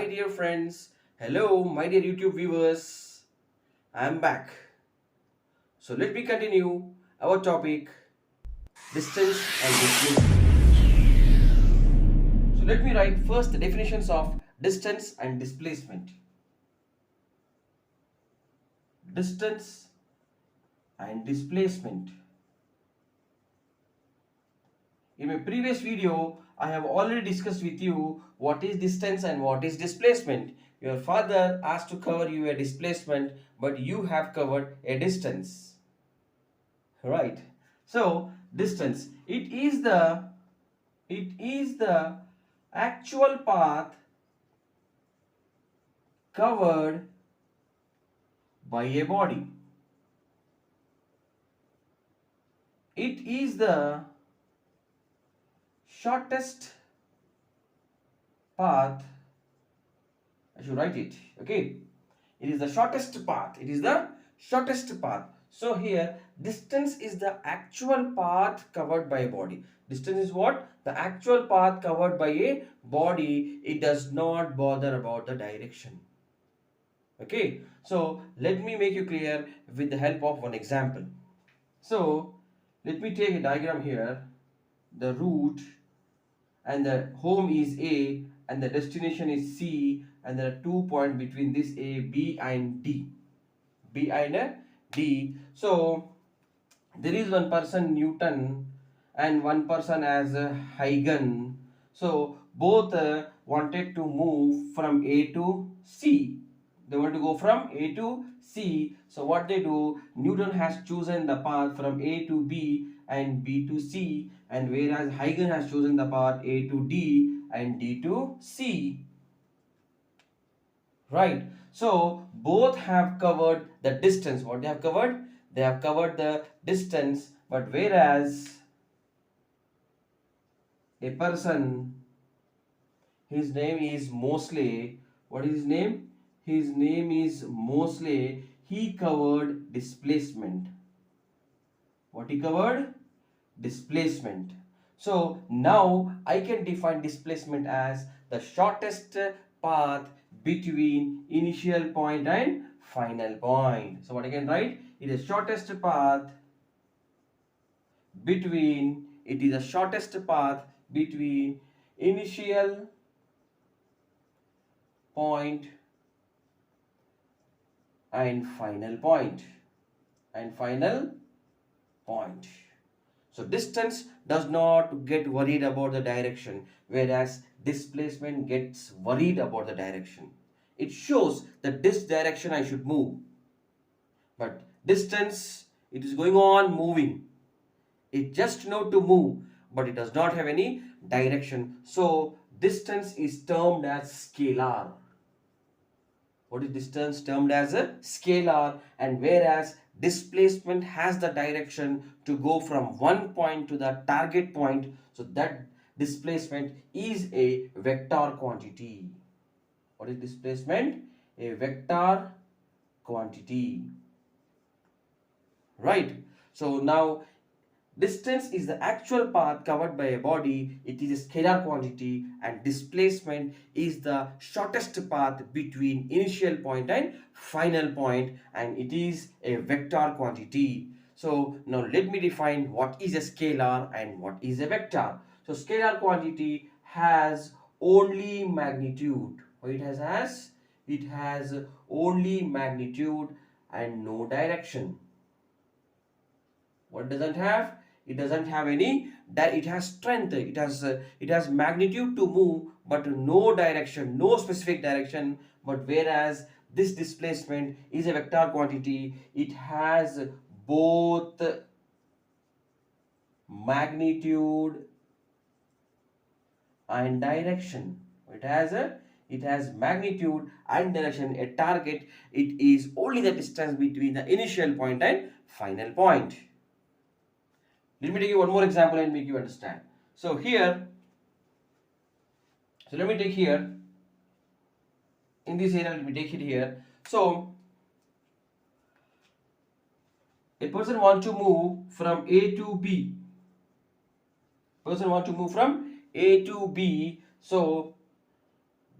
my dear friends. Hello, my dear YouTube viewers. I am back. So let me continue our topic distance and displacement. So let me write first the definitions of distance and displacement. Distance and displacement. In my previous video, I have already discussed with you what is distance and what is displacement. Your father asked to cover you a displacement, but you have covered a distance. Right. So distance, it is the actual path covered by a body. It is the shortest path. I should write it. Okay. It is the shortest path. It is the shortest path. So here distance is the actual path covered by a body. Distance is what? The actual path covered by a body. It does not bother about the direction. Okay. So let me make you clear with the help of one example. So let me take a diagram here. The route and the home is A and the destination is C, and there are 2 points between this A, B and D. B and D. So there is one person Newton and one person as Huygens. So both wanted to move from A to C. They want to go from A to C. So what they do, Newton has chosen the path from A to B and B to C, and whereas Huygens has chosen the path A to D and D to C. Right. So both have covered the distance. What they have covered? They have covered the distance, but whereas a person, his name is Mosley. What is his name? His name is Mosley. He covered displacement. What he covered? Displacement. So now I can define displacement as the shortest path between initial point and final point. So what I can write? It is shortest path between, it is the shortest path between initial point and final point. So distance does not get worried about the direction, whereas displacement gets worried about the direction. It shows that this direction I should move, but distance, it is going on moving. It just know to move, but it does not have any direction. So distance is termed as scalar. What is distance? Termed as a scalar, and whereas displacement has the direction to go from one point to the target point, so that displacement is a vector quantity. What is displacement? A vector quantity. Right. So now distance is the actual path covered by a body. It is a scalar quantity, and displacement is the shortest path between initial point and final point, and it is a vector quantity. So now let me define what is a scalar and what is a vector. So scalar quantity has only magnitude. What it has only magnitude and no direction. What doesn't have? It doesn't have any, it has strength, it has magnitude to move, but no direction, no specific direction. But whereas this displacement is a vector quantity, it has both magnitude and direction. It has magnitude and direction. A target, it is only the distance between the initial point and final point. Let me take you one more example and make you understand. So here, let me take here, in this area, let me take it here. So a person wants to move from A to B. So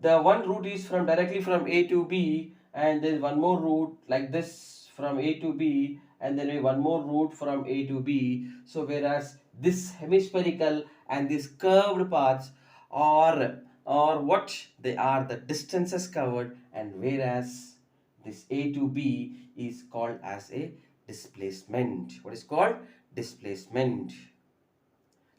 the one route is from directly from A to B, and there is one more route like this from A to B, and then one more route from A to B. So whereas this hemispherical and these curved paths are what they are, the distances covered, and whereas this A to B is called as a displacement. What is called displacement?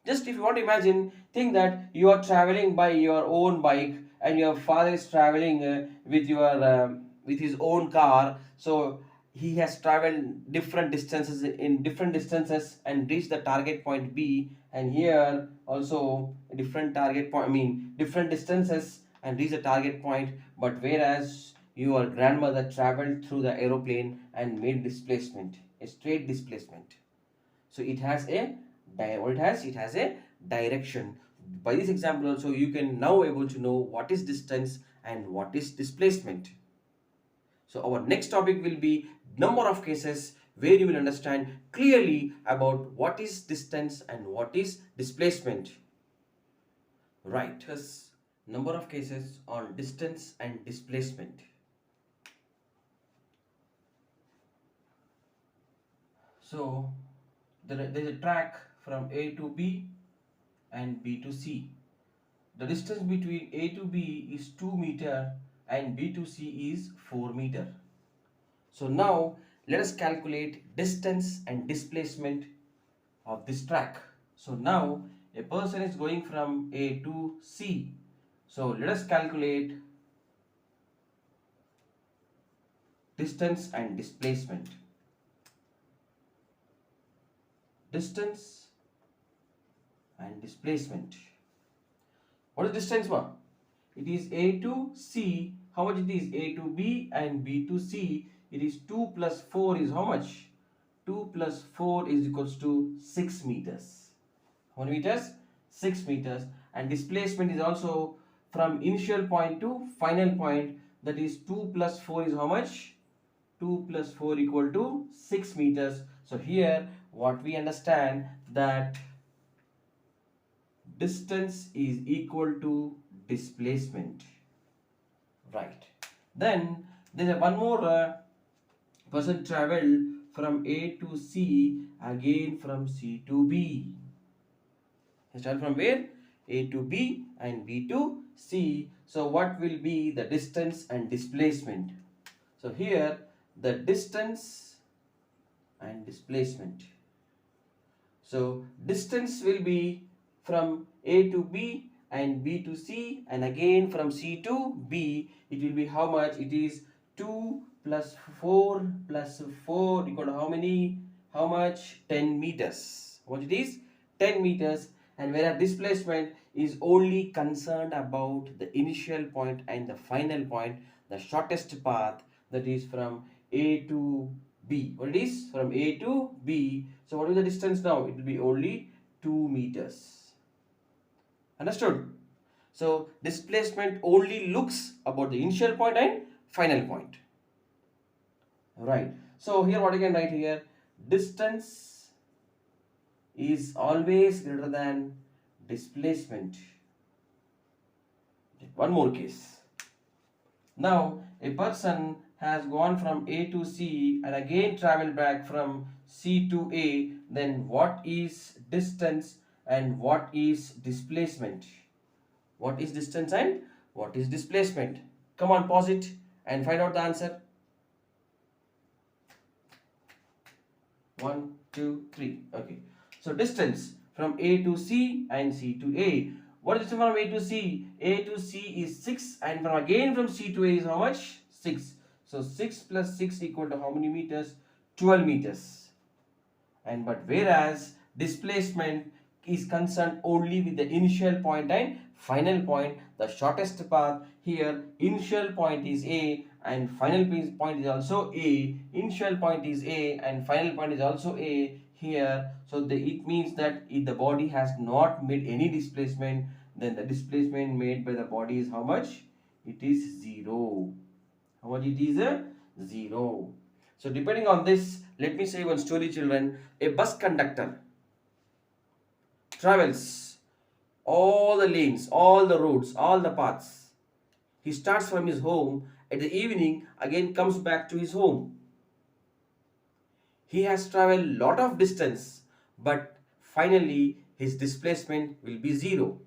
Just if you want to imagine, think that you are traveling by your own bike and your father is traveling with his own car. So he has traveled different distances in different distances and reached the target point B. And here also a different target point. I mean different distances and reach the target point. But whereas your grandmother traveled through the aeroplane and made displacement, a straight displacement. So it has a it has a direction. By this example also you can now able to know what is distance and what is displacement. So our next topic will be number of cases, where you will understand clearly about what is distance and what is displacement. Right, because number of cases on distance and displacement. So there is a track from A to B and B to C. The distance between A to B is 2 meter and B to C is 4 meter. So now let us calculate distance and displacement of this track. So now a person is going from A to C. So let us calculate distance and displacement. Distance and displacement. What is distance one? It is A to C. How much it is? A to B and B to C. It is 2 plus 4 is how much? 2 plus 4 is equals to 6 meters. How many meters? 6 meters. And displacement is also from initial point to final point. That is 2 plus 4 is how much? 2 plus 4 equal to 6 meters. So here what we understand that distance is equal to displacement. Right. Then there is one more person traveled from A to C, again from C to B. He traveled from where? A to B and B to C. So what will be the distance and displacement? So here the distance and displacement. So distance will be from A to B and B to C, and again from C to B. It will be how much? It is 2 plus 4 plus 4 equal to how many? How much? 10 meters. What it is? 10 meters. And whereas displacement is only concerned about the initial point and the final point, the shortest path, that is from A to B. What it is? From A to B. So what is the distance now? It will be only 2 meters. Understood? So displacement only looks about the initial point and final point. Right. So here what I can write here, distance is always greater than displacement. One more case. Now a person has gone from A to C and again travel back from C to A, then what is distance and what is displacement? What is distance and what is displacement? Come on, pause it and find out the answer. 1, 2, 3. Okay. So distance from A to C and C to A. What is distance from A to C? A to C is 6, and from C to A is how much? 6. So 6 plus 6 equal to how many meters? 12 meters. And but whereas displacement is concerned only with the initial point and final point, the shortest path. Here initial point is A and final point is also A. Initial point is A and final point is also A here. So it means that if the body has not made any displacement, then the displacement made by the body is how much? It is 0. How much it is? 0. So depending on this, let me say one story, children. A bus conductor travels all the lanes, all the roads, all the paths. He starts from his home, at the evening again comes back to his home. He has traveled lot of distance, but finally his displacement will be zero.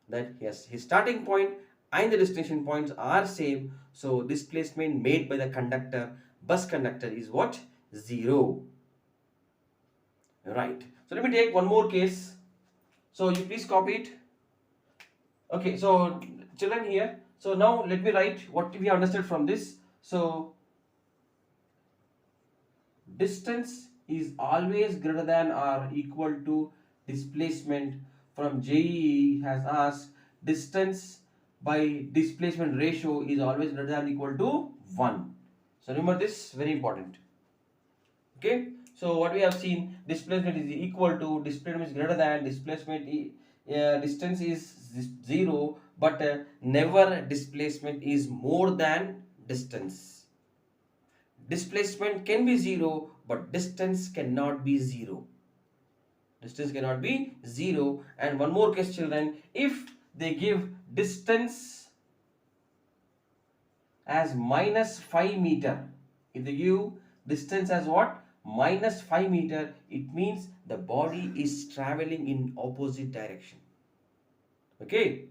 That yes, his starting point and the destination points are same, so displacement made by the conductor, bus conductor, is what? Zero. Right. So let me take one more case. So you please copy it. Okay, so children here. So now let me write what we have understood from this. So distance is always greater than or equal to displacement. From JEE has asked distance by displacement ratio is always greater than or equal to 1. So remember this, very important. Okay, so what we have seen, displacement is equal to, displacement is greater than, distance is 0, but never displacement is more than distance. Displacement can be 0, but distance cannot be 0. Distance cannot be 0. And one more case, children, if they give distance as minus 5 meter, if they give distance as what? Minus 5 meter, it means the body is traveling in opposite direction. Okay,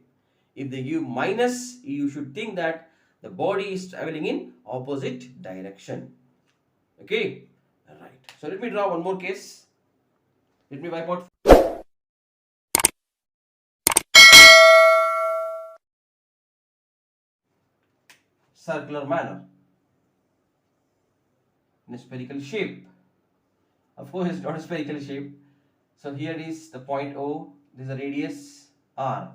if they give minus, you should think that the body is traveling in opposite direction. Okay, right. So let me draw one more case. Let me wipe out circular manner in a spherical shape. Of course, it's not a spherical shape. So here is the point O. This is a radius R.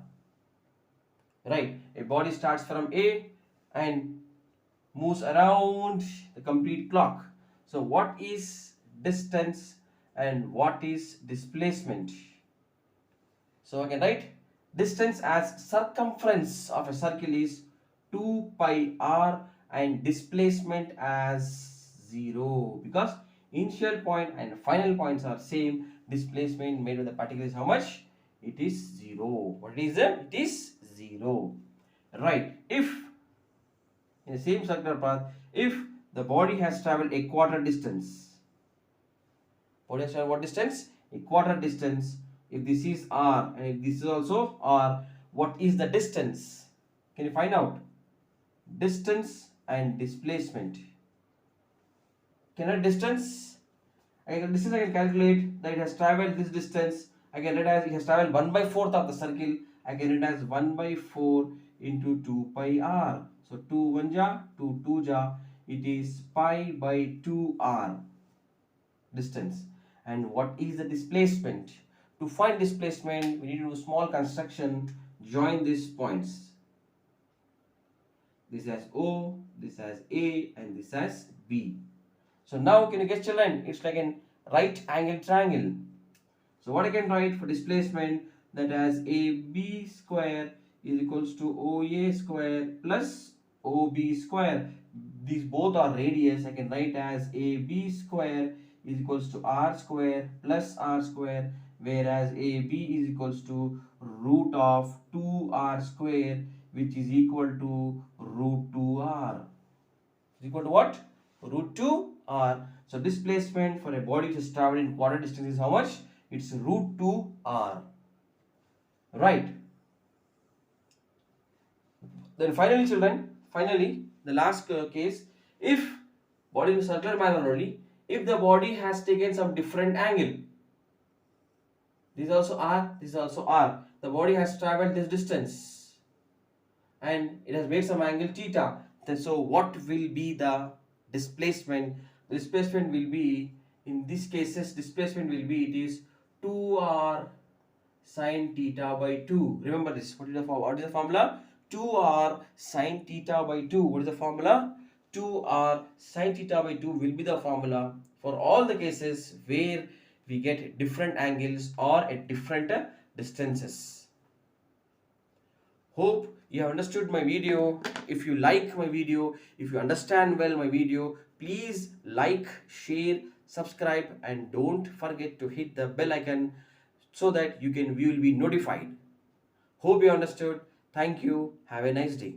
Right. A body starts from A and moves around the complete clock. So what is distance and what is displacement? So I can write distance as circumference of a circle is 2 pi r and displacement as 0, because initial point and final points are same. Displacement made with the particle is how much? It is 0. What is it? It is 0. Right. If in the same circular path, if the body has traveled a quarter distance, body has traveled what distance? A quarter distance. If this is r and if this is also r, what is the distance? Can you find out? Distance and displacement. Can I distance? Distance I can calculate that it has traveled this distance. I can write as it has traveled 1 by 4th of the circle. I can write as 1 by 4 into 2 pi r. So 2 1 ja, 2 2 ja. It is pi by 2 r distance. And what is the displacement? To find displacement, we need to do small construction. Join these points. This has O, this has A, and this has B. So now can you guess, children? It's like an right angle triangle. So what I can write for displacement, that as AB square is equals to OA square plus OB square. These both are radius. I can write as AB square is equals to R square plus R square, whereas AB is equals to root of 2R square, which is equal to root 2R. Is equal to what? Root 2R. So displacement for a body which is traveling in quarter distance is how much? It's root 2R. Right. Then finally, children, finally, the last case, if body in circular manner only, if the body has taken some different angle, this is also R, this is also R. The body has traveled this distance and it has made some angle theta. Then so what will be the displacement? The displacement will be, in these cases, displacement will be, it is 2R sine theta by 2. Remember this. What is the formula? 2R sine theta by 2. What is the formula? 2R sine theta by 2 will be the formula for all the cases where we get different angles or at different distances. Hope you have understood my video. If you like my video, if you understand well my video, please like, share, subscribe, and don't forget to hit the bell icon so that you will be notified. Hope you understood. Thank you. Have a nice day.